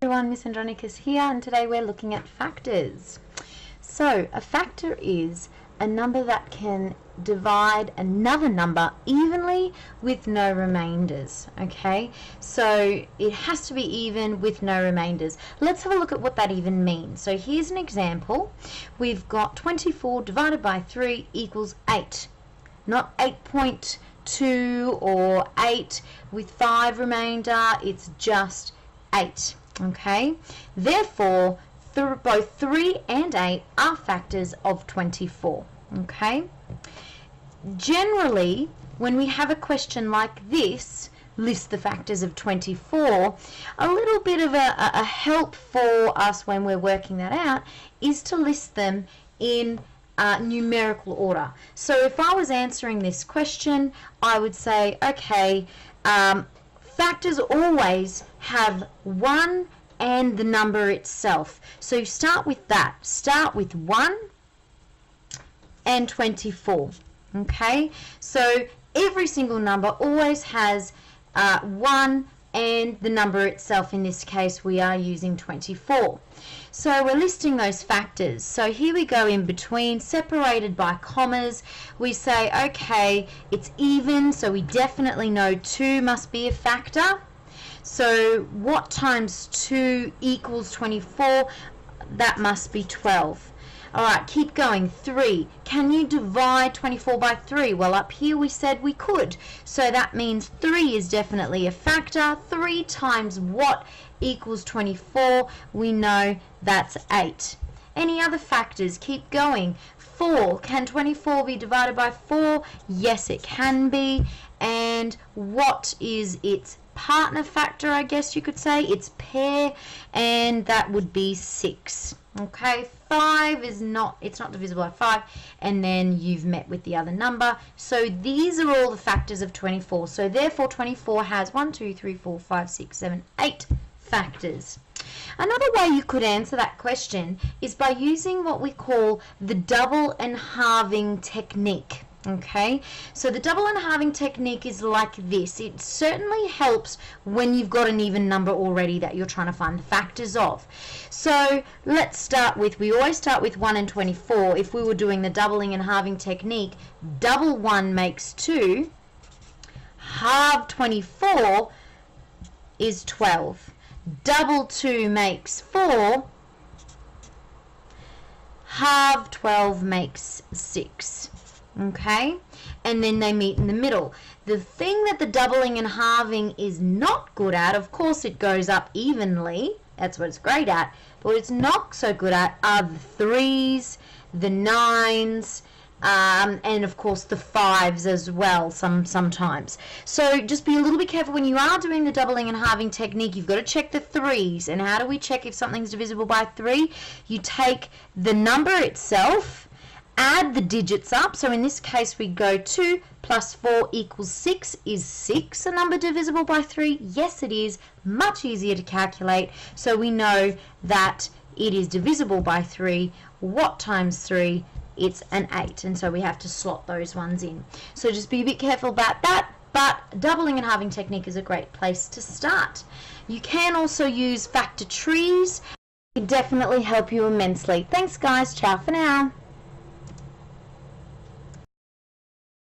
Everyone, Miss Andronicus here, and today we're looking at factors. So a factor is a number that can divide another number evenly with no remainders. Okay, so it has to be even with no remainders. Let's have a look at what that even means. So here's an example. We've got 24 divided by 3 equals 8, not 8.2 or 8 with 5 remainder. It's just 8. Okay, therefore both 3 and 8 are factors of 24. Okay, generally when we have a question like this, list the factors of 24, a little bit of a help for us when we're working that out is to list them in numerical order. So if I was answering this question, I would say, okay, factors always have 1 and the number itself. So you start with that. Start with 1 and 24. Okay? So every single number always has 1 and the number itself. In this case, we are using 24. So we're listing those factors. So here we go in between, separated by commas. We say, okay, it's even, so we definitely know 2 must be a factor. So what times 2 equals 24? That must be 12. Alright, keep going. 3. Can you divide 24 by 3? Well, up here we said we could. So that means 3 is definitely a factor. 3 times what equals 24? We know that's 8. Any other factors? Keep going. 4. Can 24 be divided by 4? Yes, it can be. And what is its partner factor, I guess you could say? It's pair, and that would be 6. Okay, 5 is not, it's not divisible by 5, and then you've met with the other number. So these are all the factors of 24. So therefore 24 has 1, 2, 3, 4, 5, 6, 7, 8 factors. Another way you could answer that question is by using what we call the double and halving technique. Okay, so the double and halving technique is like this. It certainly helps when you've got an even number already that you're trying to find the factors of. So let's start with, we always start with 1 and 24. If we were doing the doubling and halving technique, double 1 makes 2, halve 24 is 12, double 2 makes 4, halve 12 makes 6. Okay, and then they meet in the middle. The thing that the doubling and halving is not good at, of course it goes up evenly, that's what it's great at, but what it's not so good at are the 3s, the 9s, and of course the 5s as well sometimes. So just be a little bit careful when you are doing the doubling and halving technique. You've got to check the 3s. And how do we check if something's divisible by 3? You take the number itself, add the digits up. So in this case we go 2 plus 4 equals 6. Is 6 a number divisible by 3? Yes, it is. Much easier to calculate. So we know that it is divisible by 3. What times 3? It's an 8. And so we have to slot those ones in. So just be a bit careful about that. But doubling and halving technique is a great place to start. You can also use factor trees. It can definitely help you immensely. Thanks guys. Ciao for now.